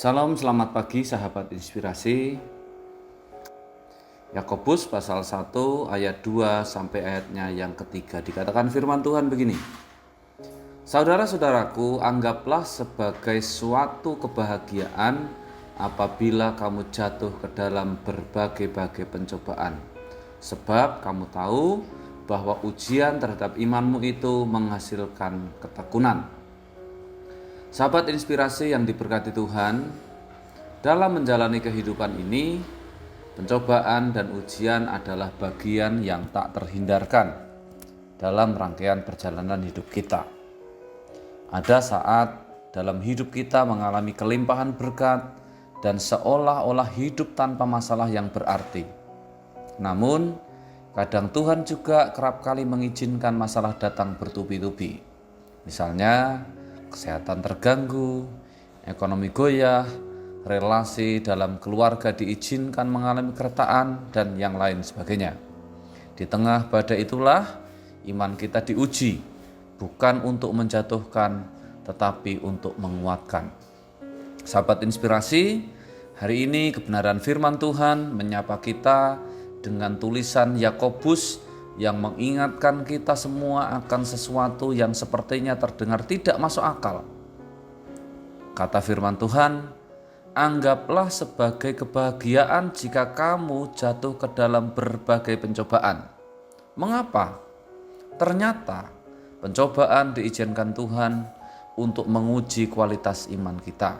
Salam, selamat pagi sahabat inspirasi. Yakobus pasal 1 ayat 2 sampai ayatnya yang ketiga dikatakan firman Tuhan begini. Saudara-saudaraku, anggaplah sebagai suatu kebahagiaan apabila kamu jatuh ke dalam berbagai-bagai pencobaan. Sebab kamu tahu bahwa ujian terhadap imanmu itu menghasilkan ketekunan. Sahabat inspirasi yang diberkati Tuhan, dalam menjalani kehidupan ini, pencobaan dan ujian adalah bagian yang tak terhindarkan dalam rangkaian perjalanan hidup kita. Ada saat dalam hidup kita mengalami kelimpahan berkat dan seolah-olah hidup tanpa masalah yang berarti. Namun, kadang Tuhan juga kerap kali mengizinkan masalah datang bertubi-tubi. Misalnya, kesehatan terganggu, ekonomi goyah, relasi dalam keluarga diizinkan mengalami keretaan, dan yang lain sebagainya. Di tengah badai itulah iman kita diuji, bukan untuk menjatuhkan, tetapi untuk menguatkan. Sahabat inspirasi, hari ini kebenaran firman Tuhan menyapa kita dengan tulisan Yakobus yang mengingatkan kita semua akan sesuatu yang sepertinya terdengar tidak masuk akal. Kata firman Tuhan, anggaplah sebagai kebahagiaan jika kamu jatuh ke dalam berbagai pencobaan. Mengapa? Ternyata pencobaan diizinkan Tuhan untuk menguji kualitas iman kita.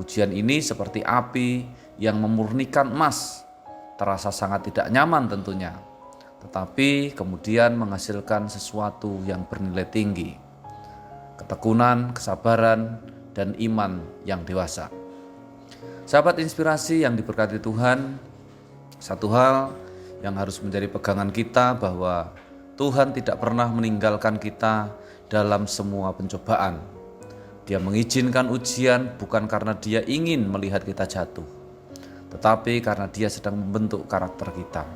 Ujian ini seperti api yang memurnikan emas, terasa sangat tidak nyaman tentunya, tetapi kemudian menghasilkan sesuatu yang bernilai tinggi, ketekunan, kesabaran, dan iman yang dewasa. Sahabat inspirasi yang diberkati Tuhan, satu hal yang harus menjadi pegangan kita bahwa Tuhan tidak pernah meninggalkan kita dalam semua pencobaan. Dia mengizinkan ujian bukan karena Dia ingin melihat kita jatuh, tetapi karena Dia sedang membentuk karakter kita,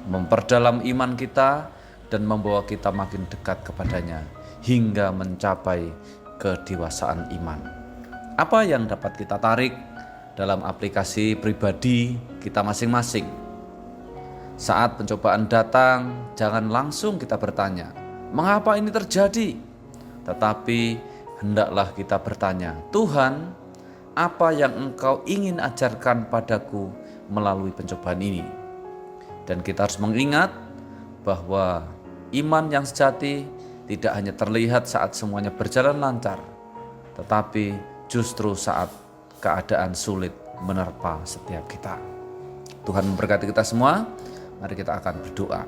memperdalam iman kita, dan membawa kita makin dekat kepadanya hingga mencapai kedewasaan iman. Apa yang dapat kita tarik dalam aplikasi pribadi kita masing-masing? Saat pencobaan datang, jangan langsung kita bertanya, "Mengapa ini terjadi?" Tetapi hendaklah kita bertanya, "Tuhan, apa yang Engkau ingin ajarkan padaku melalui pencobaan ini?" Dan kita harus mengingat bahwa iman yang sejati tidak hanya terlihat saat semuanya berjalan lancar, tetapi justru saat keadaan sulit menerpa setiap kita. Tuhan memberkati kita semua. Mari kita akan berdoa.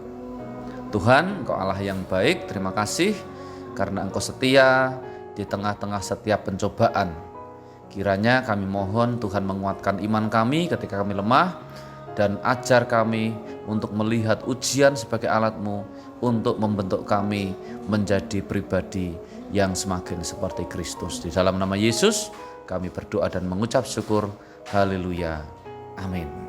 Tuhan, Engkau Allah yang baik, terima kasih karena Engkau setia di tengah-tengah setiap pencobaan. Kiranya kami mohon Tuhan menguatkan iman kami ketika kami lemah, dan ajar kami untuk melihat ujian sebagai alat-Mu untuk membentuk kami menjadi pribadi yang semakin seperti Kristus. Di dalam nama Yesus kami berdoa dan mengucap syukur. Haleluya. Amin.